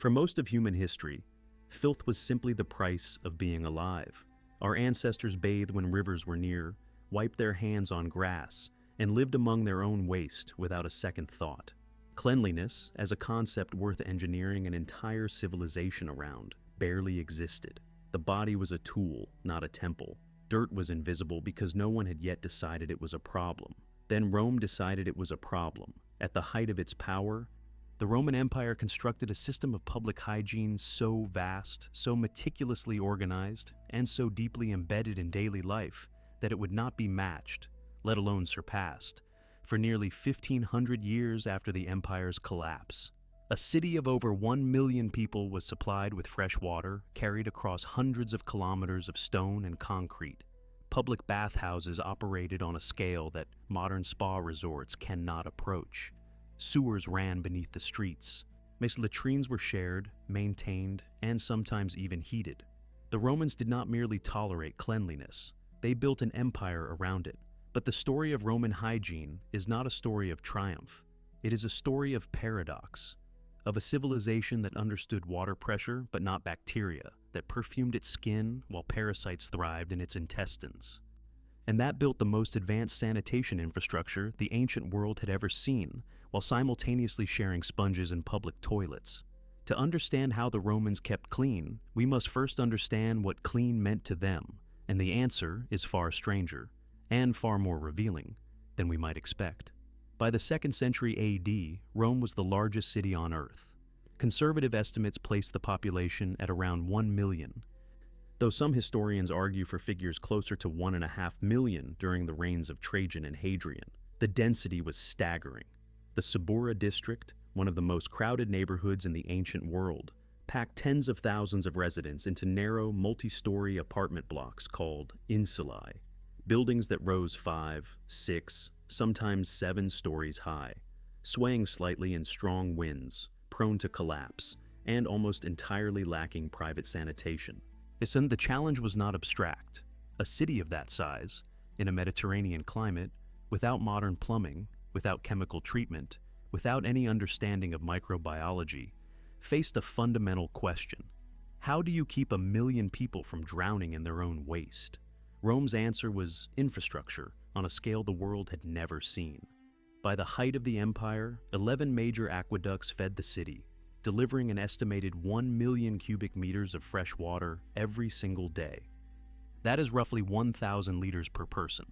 For most of human history, filth was simply the price of being alive. Our ancestors bathed when rivers were near, wiped their hands on grass, and lived among their own waste without a second thought. Cleanliness, as a concept worth engineering an entire civilization around, barely existed. The body was a tool, not a temple. Dirt was invisible because no one had yet decided it was a problem. Then Rome decided it was a problem. At the height of its power, the Roman Empire constructed a system of public hygiene so vast, so meticulously organized, and so deeply embedded in daily life that it would not be matched, let alone surpassed, for nearly 1,500 years after the empire's collapse. A city of over 1 million people was supplied with fresh water, carried across hundreds of kilometers of stone and concrete. Public bathhouses operated on a scale that modern spa resorts cannot approach. Sewers ran beneath the streets. Latrines were shared, maintained, and sometimes even heated. The Romans did not merely tolerate cleanliness, they built an empire around it. But the story of Roman hygiene is not a story of triumph. It is a story of paradox, of a civilization that understood water pressure but not bacteria, that perfumed its skin while parasites thrived in its intestines. And that built the most advanced sanitation infrastructure the ancient world had ever seen, while simultaneously sharing sponges in public toilets. To understand how the Romans kept clean, we must first understand what clean meant to them, and the answer is far stranger, and far more revealing than we might expect. By the 2nd century AD, Rome was the largest city on Earth. Conservative estimates place the population at around 1 million, though some historians argue for figures closer to 1.5 million during the reigns of Trajan and Hadrian. The density was staggering. The Subura district, one of the most crowded neighborhoods in the ancient world, packed tens of thousands of residents into narrow, multi-story apartment blocks called insulae, buildings that rose 5, 6, sometimes 7 stories high, swaying slightly in strong winds, prone to collapse, and almost entirely lacking private sanitation. The challenge was not abstract. A city of that size, in a Mediterranean climate, without modern plumbing, without chemical treatment, without any understanding of microbiology, faced a fundamental question. How do you keep 1 million people from drowning in their own waste? Rome's answer was infrastructure on a scale the world had never seen. By the height of the empire, 11 major aqueducts fed the city, delivering an estimated 1 million cubic meters of fresh water every single day. That is roughly 1,000 liters per person,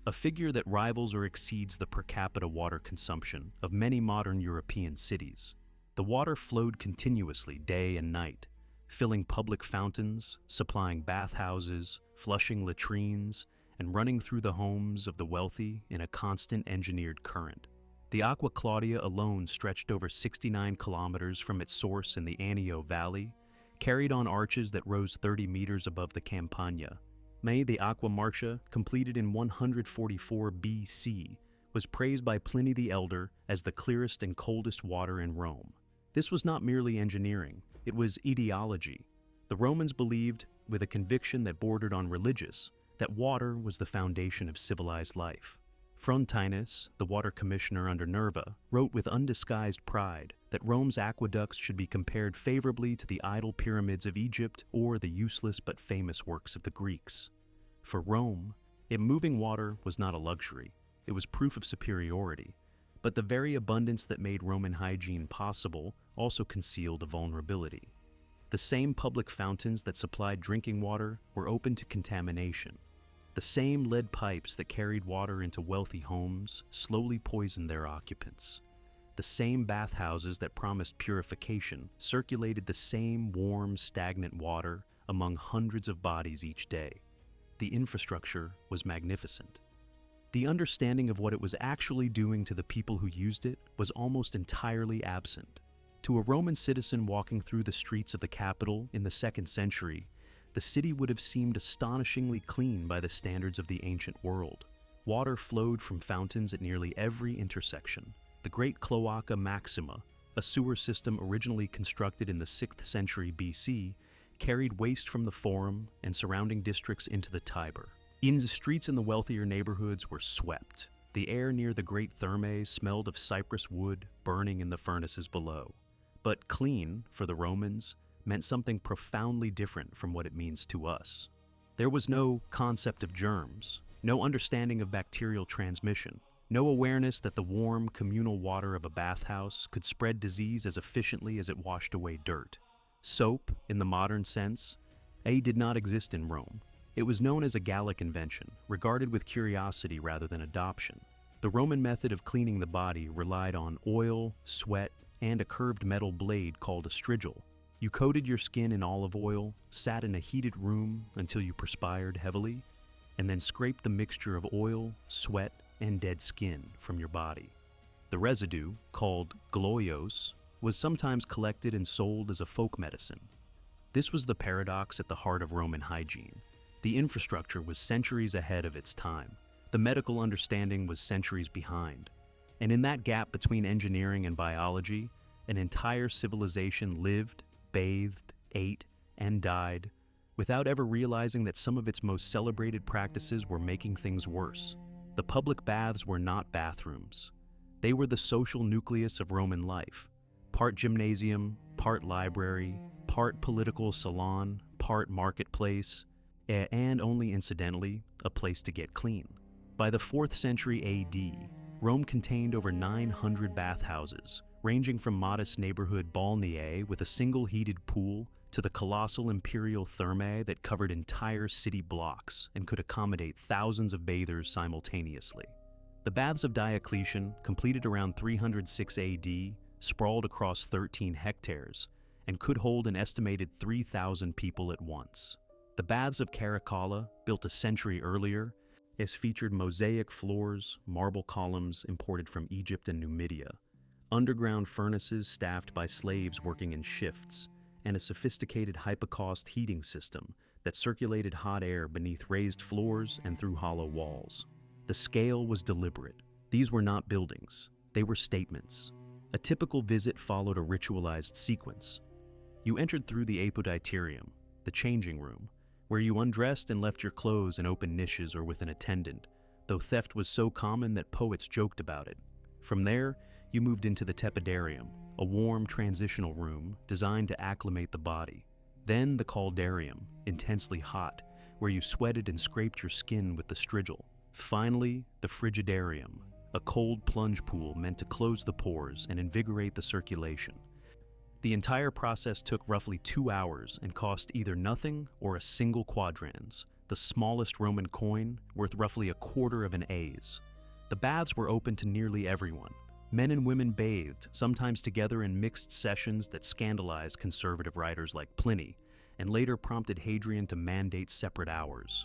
a figure that rivals or exceeds the per capita water consumption of many modern European cities. The water flowed continuously day and night, filling public fountains, supplying bathhouses, flushing latrines, and running through the homes of the wealthy in a constant engineered current. The Aqua Claudia alone stretched over 69 kilometers from its source in the Anio Valley, carried on arches that rose 30 meters above the Campagna. The Aqua Marcia, completed in 144 BC, was praised by Pliny the Elder as the clearest and coldest water in Rome. This was not merely engineering, it was ideology. The Romans believed, with a conviction that bordered on religious, that water was the foundation of civilized life. Frontinus, the water commissioner under Nerva, wrote with undisguised pride that Rome's aqueducts should be compared favorably to the idol pyramids of Egypt or the useless but famous works of the Greeks. For Rome, moving water was not a luxury, it was proof of superiority. But the very abundance that made Roman hygiene possible also concealed a vulnerability. The same public fountains that supplied drinking water were open to contamination. The same lead pipes that carried water into wealthy homes slowly poisoned their occupants. The same bathhouses that promised purification circulated the same warm, stagnant water among hundreds of bodies each day. The infrastructure was magnificent. The understanding of what it was actually doing to the people who used it was almost entirely absent. To a Roman citizen walking through the streets of the capital in the 2nd century, the city would have seemed astonishingly clean by the standards of the ancient world. Water flowed from fountains at nearly every intersection. The Great Cloaca Maxima, a sewer system originally constructed in the 6th century BC, carried waste from the Forum and surrounding districts into the Tiber. The streets in the wealthier neighborhoods were swept. The air near the great thermae smelled of cypress wood burning in the furnaces below. But clean, for the Romans, meant something profoundly different from what it means to us. There was no concept of germs, no understanding of bacterial transmission, no awareness that the warm, communal water of a bathhouse could spread disease as efficiently as it washed away dirt. Soap, in the modern sense, did not exist in Rome. It was known as a Gallic invention, regarded with curiosity rather than adoption. The Roman method of cleaning the body relied on oil, sweat, and a curved metal blade called a strigil. You coated your skin in olive oil, sat in a heated room until you perspired heavily, and then scraped the mixture of oil, sweat, and dead skin from your body. The residue, called gloios, was sometimes collected and sold as a folk medicine. This was the paradox at the heart of Roman hygiene. The infrastructure was centuries ahead of its time. The medical understanding was centuries behind. And in that gap between engineering and biology, an entire civilization lived, bathed, ate, and died without ever realizing that some of its most celebrated practices were making things worse. The public baths were not bathrooms. They were the social nucleus of Roman life. Part gymnasium, part library, part political salon, part marketplace, and only incidentally, a place to get clean. By the 4th century AD, Rome contained over 900 bathhouses, ranging from modest neighborhood balneae with a single heated pool to the colossal imperial thermae that covered entire city blocks and could accommodate thousands of bathers simultaneously. The baths of Diocletian, completed around 306 AD, sprawled across 13 hectares and could hold an estimated 3,000 people at once. The baths of Caracalla, built a century earlier, featured mosaic floors, marble columns imported from Egypt and Numidia, underground furnaces staffed by slaves working in shifts, and a sophisticated hypocaust heating system that circulated hot air beneath raised floors and through hollow walls. The scale was deliberate. These were not buildings. They were statements. A typical visit followed a ritualized sequence. You entered through the apoditerium, the changing room, where you undressed and left your clothes in open niches or with an attendant, though theft was so common that poets joked about it. From there, you moved into the tepidarium, a warm transitional room designed to acclimate the body. Then the caldarium, intensely hot, where you sweated and scraped your skin with the strigil. Finally, the frigidarium, a cold plunge pool meant to close the pores and invigorate the circulation. The entire process took roughly 2 hours and cost either nothing or a single quadrans, the smallest Roman coin, worth roughly a quarter of an as. The baths were open to nearly everyone. Men and women bathed, sometimes together in mixed sessions that scandalized conservative writers like Pliny, and later prompted Hadrian to mandate separate hours.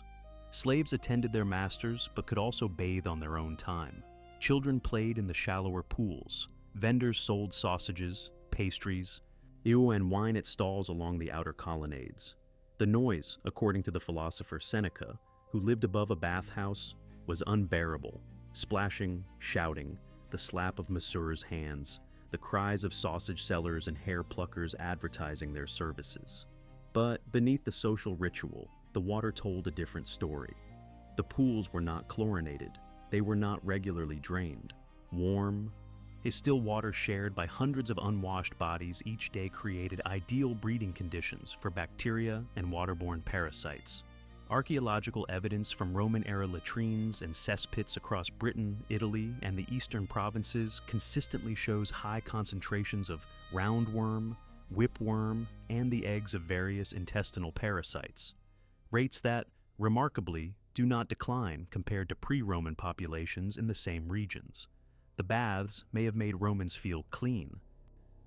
Slaves attended their masters but could also bathe on their own time. Children played in the shallower pools. Vendors sold sausages, pastries, and wine at stalls along the outer colonnades. The noise, according to the philosopher Seneca, who lived above a bathhouse, was unbearable. Splashing, shouting, the slap of masseurs' hands, the cries of sausage sellers and hair pluckers advertising their services. But beneath the social ritual, the water told a different story. The pools were not chlorinated. They were not regularly drained. Warm, still water shared by hundreds of unwashed bodies each day created ideal breeding conditions for bacteria and waterborne parasites. Archaeological evidence from Roman-era latrines and cesspits across Britain, Italy, and the eastern provinces consistently shows high concentrations of roundworm, whipworm, and the eggs of various intestinal parasites. Rates that, remarkably, do not decline compared to pre-Roman populations in the same regions. The baths may have made Romans feel clean.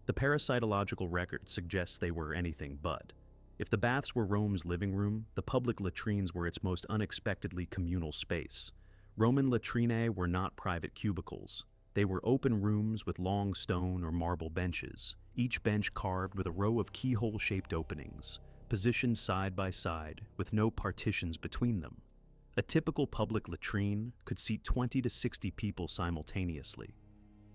The parasitological record suggests they were anything but. If the baths were Rome's living room, the public latrines were its most unexpectedly communal space. Roman latrinae were not private cubicles. They were open rooms with long stone or marble benches, each bench carved with a row of keyhole-shaped openings, positioned side by side with no partitions between them. A typical public latrine could seat 20 to 60 people simultaneously.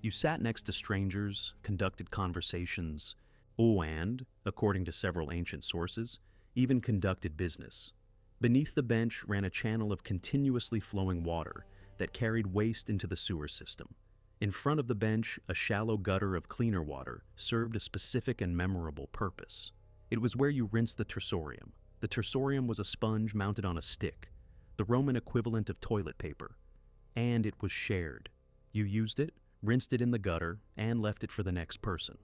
You sat next to strangers, conducted conversations, and, according to several ancient sources, even conducted business. Beneath the bench ran a channel of continuously flowing water that carried waste into the sewer system. In front of the bench, a shallow gutter of cleaner water served a specific and memorable purpose. It was where you rinsed the tersorium. The tersorium was a sponge mounted on a stick, the Roman equivalent of toilet paper, and it was shared. You used it, rinsed it in the gutter, and left it for the next person.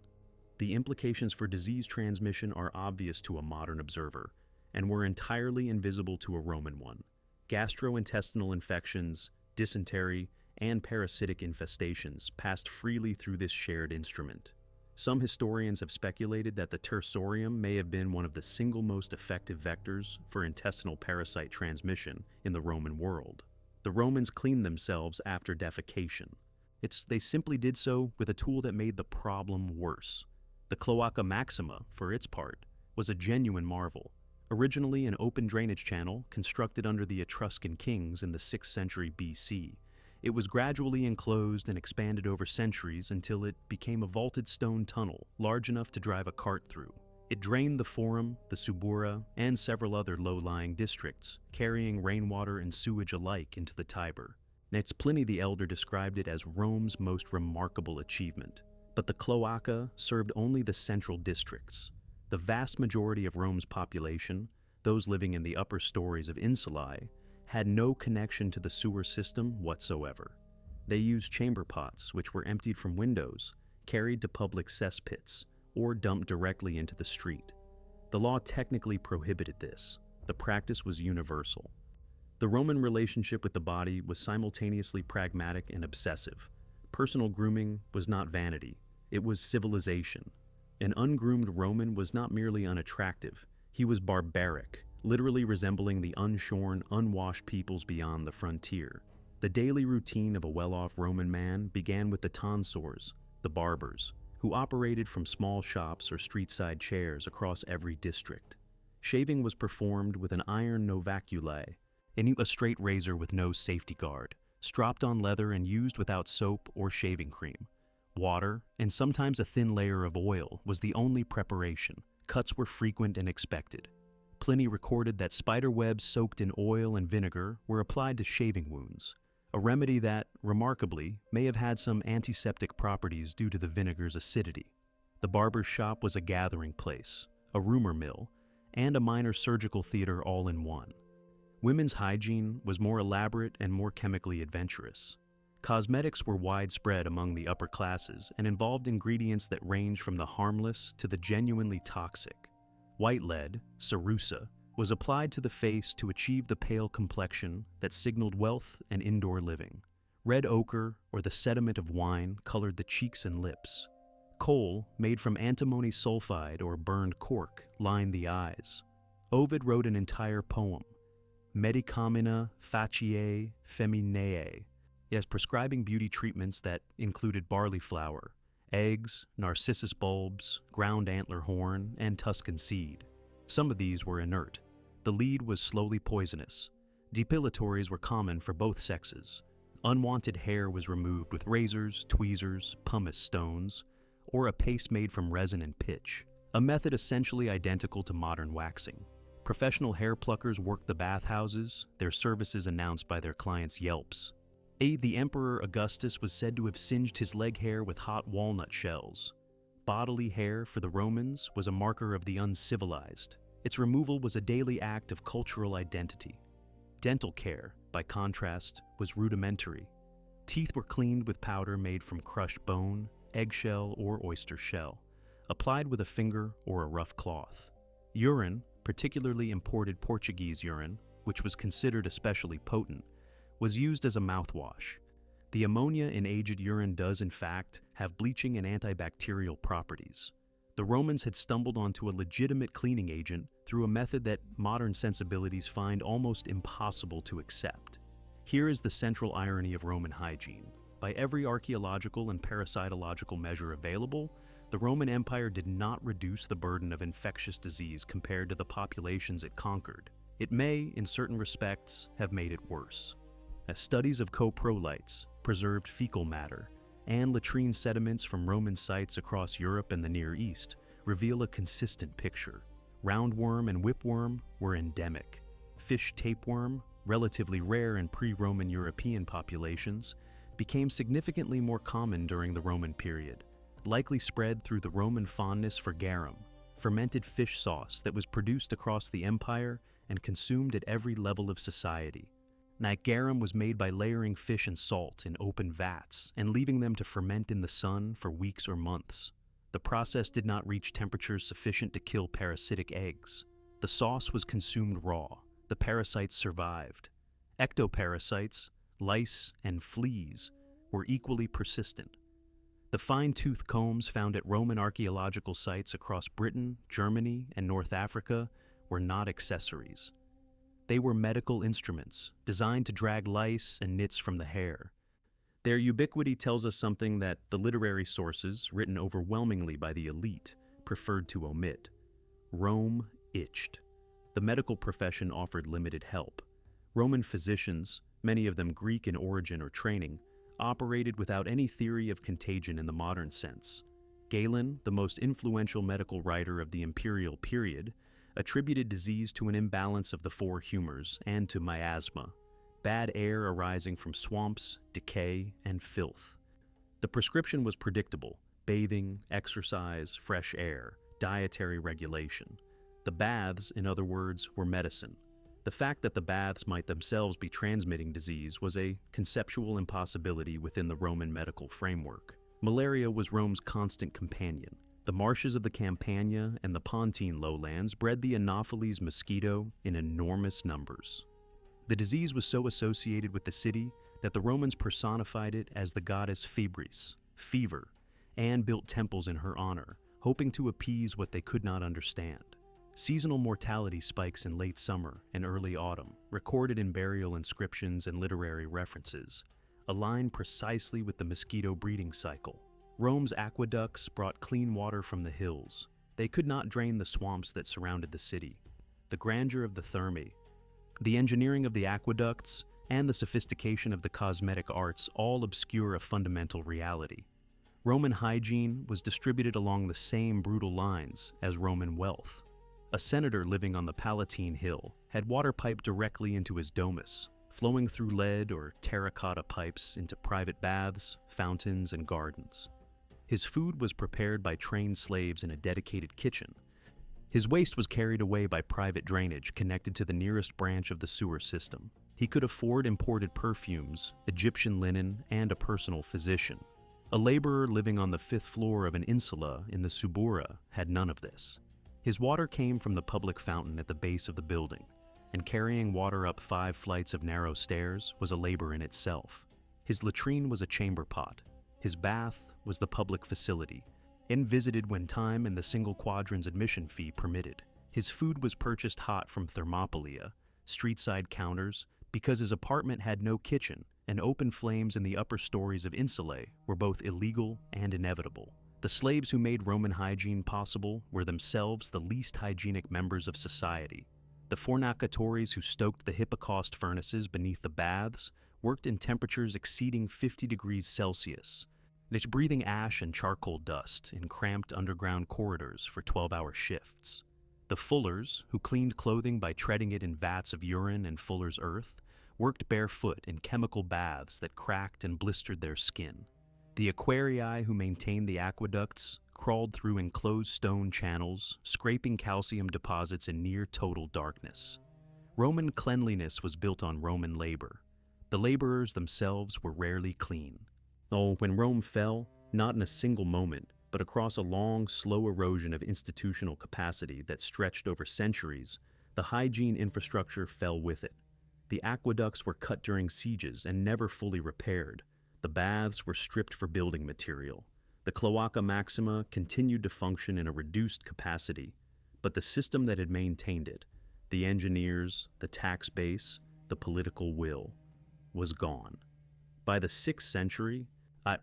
The implications for disease transmission are obvious to a modern observer, and were entirely invisible to a Roman one. Gastrointestinal infections, dysentery, and parasitic infestations passed freely through this shared instrument. Some historians have speculated that the tersorium may have been one of the single most effective vectors for intestinal parasite transmission in the Roman world. The Romans cleaned themselves after defecation. They simply did so with a tool that made the problem worse. The cloaca maxima, for its part, was a genuine marvel. Originally an open drainage channel constructed under the Etruscan kings in the 6th century BC, it was gradually enclosed and expanded over centuries until it became a vaulted stone tunnel large enough to drive a cart through. It drained the Forum, the Subura, and several other low-lying districts, carrying rainwater and sewage alike into the Tiber. Next, Pliny the Elder described it as Rome's most remarkable achievement. But the cloaca served only the central districts. The vast majority of Rome's population, those living in the upper stories of insulae, had no connection to the sewer system whatsoever. They used chamber pots, which were emptied from windows, carried to public cesspits, or dumped directly into the street. The law technically prohibited this. The practice was universal. The Roman relationship with the body was simultaneously pragmatic and obsessive. Personal grooming was not vanity, it was civilization. An ungroomed Roman was not merely unattractive, he was barbaric, literally resembling the unshorn, unwashed peoples beyond the frontier. The daily routine of a well-off Roman man began with the tonsors, the barbers, who operated from small shops or street-side chairs across every district. Shaving was performed with an iron novaculae, a straight razor with no safety guard, stropped on leather and used without soap or shaving cream. Water, and sometimes a thin layer of oil, was the only preparation. Cuts were frequent and expected. Pliny recorded that spider webs soaked in oil and vinegar were applied to shaving wounds, a remedy that, remarkably, may have had some antiseptic properties due to the vinegar's acidity. The barber's shop was a gathering place, a rumor mill, and a minor surgical theater all in one. Women's hygiene was more elaborate and more chemically adventurous. Cosmetics were widespread among the upper classes and involved ingredients that ranged from the harmless to the genuinely toxic. White lead, cerussa, was applied to the face to achieve the pale complexion that signaled wealth and indoor living. Red ochre, or the sediment of wine, colored the cheeks and lips. Coal, made from antimony sulfide or burned cork, lined the eyes. Ovid wrote an entire poem, Medicamina faciae feminae, prescribing beauty treatments that included barley flour, eggs, narcissus bulbs, ground antler horn, and Tuscan seed. Some of these were inert. The lead was slowly poisonous. Depilatories were common for both sexes. Unwanted hair was removed with razors, tweezers, pumice stones, or a paste made from resin and pitch, a method essentially identical to modern waxing. Professional hair pluckers worked the bathhouses, their services announced by their clients' yelps. The Emperor Augustus was said to have singed his leg hair with hot walnut shells. Bodily hair, for the Romans, was a marker of the uncivilized. Its removal was a daily act of cultural identity. Dental care, by contrast, was rudimentary. Teeth were cleaned with powder made from crushed bone, eggshell, or oyster shell, applied with a finger or a rough cloth. Urine, particularly imported Portuguese urine, which was considered especially potent, was used as a mouthwash. The ammonia in aged urine does, in fact, have bleaching and antibacterial properties. The Romans had stumbled onto a legitimate cleaning agent through a method that modern sensibilities find almost impossible to accept. Here is the central irony of Roman hygiene. By every archaeological and parasitological measure available, the Roman Empire did not reduce the burden of infectious disease compared to the populations it conquered. It may, in certain respects, have made it worse. As studies of coprolites, preserved fecal matter, and latrine sediments from Roman sites across Europe and the Near East reveal a consistent picture. Roundworm and whipworm were endemic. Fish tapeworm, relatively rare in pre-Roman European populations, became significantly more common during the Roman period, likely spread through the Roman fondness for garum, fermented fish sauce that was produced across the empire and consumed at every level of society. Garum was made by layering fish and salt in open vats and leaving them to ferment in the sun for weeks or months. The process did not reach temperatures sufficient to kill parasitic eggs. The sauce was consumed raw. The parasites survived. Ectoparasites, lice, and fleas were equally persistent. The fine-toothed combs found at Roman archaeological sites across Britain, Germany, and North Africa were not accessories. They were medical instruments designed to drag lice and nits from the hair. Their ubiquity tells us something that the literary sources, written overwhelmingly by the elite, preferred to omit. Rome itched. The medical profession offered limited help. Roman physicians, many of them Greek in origin or training, operated without any theory of contagion in the modern sense. Galen, the most influential medical writer of the imperial period, attributed disease to an imbalance of the four humors and to miasma, bad air arising from swamps, decay, and filth. The prescription was predictable: bathing, exercise, fresh air, dietary regulation. The baths, in other words, were medicine. The fact that the baths might themselves be transmitting disease was a conceptual impossibility within the Roman medical framework. Malaria was Rome's constant companion. The marshes of the Campania and the Pontine lowlands bred the Anopheles mosquito in enormous numbers. The disease was so associated with the city that the Romans personified it as the goddess Febris, fever, and built temples in her honor, hoping to appease what they could not understand. Seasonal mortality spikes in late summer and early autumn, recorded in burial inscriptions and literary references, align precisely with the mosquito breeding cycle. Rome's aqueducts brought clean water from the hills. They could not drain the swamps that surrounded the city. The grandeur of the thermae, the engineering of the aqueducts, and the sophistication of the cosmetic arts all obscure a fundamental reality. Roman hygiene was distributed along the same brutal lines as Roman wealth. A senator living on the Palatine Hill had water piped directly into his domus, flowing through lead or terracotta pipes into private baths, fountains, and gardens. His food was prepared by trained slaves in a dedicated kitchen. His waste was carried away by private drainage connected to the nearest branch of the sewer system. He could afford imported perfumes, Egyptian linen, and a personal physician. A laborer living on the 5th floor of an insula in the Subura had none of this. His water came from the public fountain at the base of the building, and carrying water up 5 flights of narrow stairs was a labor in itself. His latrine was a chamber pot. His bath was the public facility, and visited when time and the single quadrans admission fee permitted. His food was purchased hot from Thermopylae, street-side counters, because his apartment had no kitchen, and open flames in the upper stories of insulae were both illegal and inevitable. The slaves who made Roman hygiene possible were themselves the least hygienic members of society. The fornicatores who stoked the hippocaust furnaces beneath the baths worked in temperatures exceeding 50 degrees Celsius, breathing ash and charcoal dust in cramped underground corridors for 12-hour shifts. The fullers, who cleaned clothing by treading it in vats of urine and fuller's earth, worked barefoot in chemical baths that cracked and blistered their skin. The aquarii who maintained the aqueducts crawled through enclosed stone channels, scraping calcium deposits in near total darkness. Roman cleanliness was built on Roman labor. The laborers themselves were rarely clean. Oh, when Rome fell, not in a single moment, but across a long, slow erosion of institutional capacity that stretched over centuries, the hygiene infrastructure fell with it. The aqueducts were cut during sieges and never fully repaired. The baths were stripped for building material. The cloaca maxima continued to function in a reduced capacity, but the system that had maintained it, the engineers, the tax base, the political will, was gone. By the 6th century,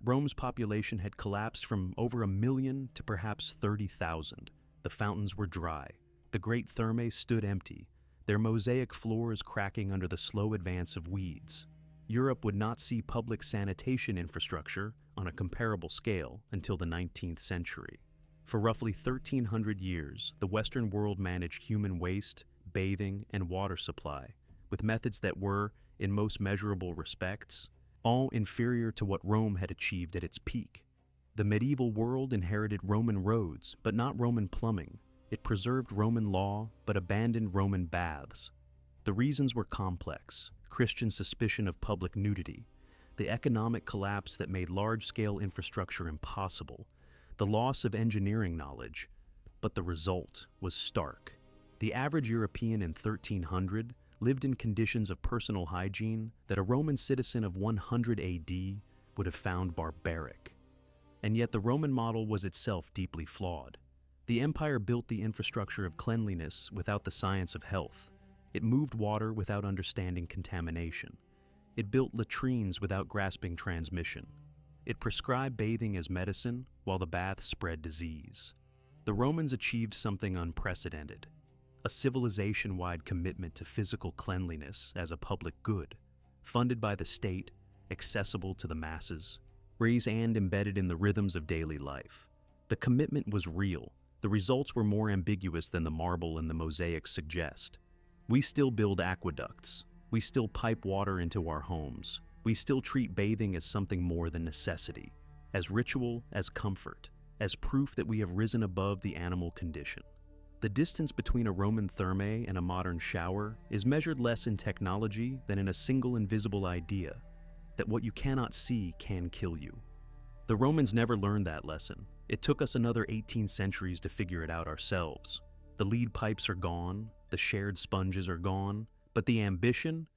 Rome's population had collapsed from over 1 million to perhaps 30,000. The fountains were dry. The great thermae stood empty, their mosaic floors cracking under the slow advance of weeds. Europe would not see public sanitation infrastructure on a comparable scale until the 19th century. For roughly 1,300 years, the Western world managed human waste, bathing, and water supply with methods that were, in most measurable respects, all inferior to what Rome had achieved at its peak. The medieval world inherited Roman roads, but not Roman plumbing. It preserved Roman law, but abandoned Roman baths. The reasons were complex: Christian suspicion of public nudity, the economic collapse that made large-scale infrastructure impossible, the loss of engineering knowledge, but the result was stark. The average European in 1300 lived in conditions of personal hygiene that a Roman citizen of 100 AD would have found barbaric. And yet the Roman model was itself deeply flawed. The empire built the infrastructure of cleanliness without the science of health. It moved water without understanding contamination. It built latrines without grasping transmission. It prescribed bathing as medicine while the bath spread disease. The Romans achieved something unprecedented: a civilization-wide commitment to physical cleanliness as a public good, funded by the state, accessible to the masses, raised and embedded in the rhythms of daily life. The commitment was real. The results were more ambiguous than the marble and the mosaics suggest. We still build aqueducts. We still pipe water into our homes. We still treat bathing as something more than necessity, as ritual, as comfort, as proof that we have risen above the animal condition. The distance between a Roman thermae and a modern shower is measured less in technology than in a single invisible idea, that what you cannot see can kill you. The Romans never learned that lesson. It took us another 18 centuries to figure it out ourselves. The lead pipes are gone, the shared sponges are gone, but the ambition,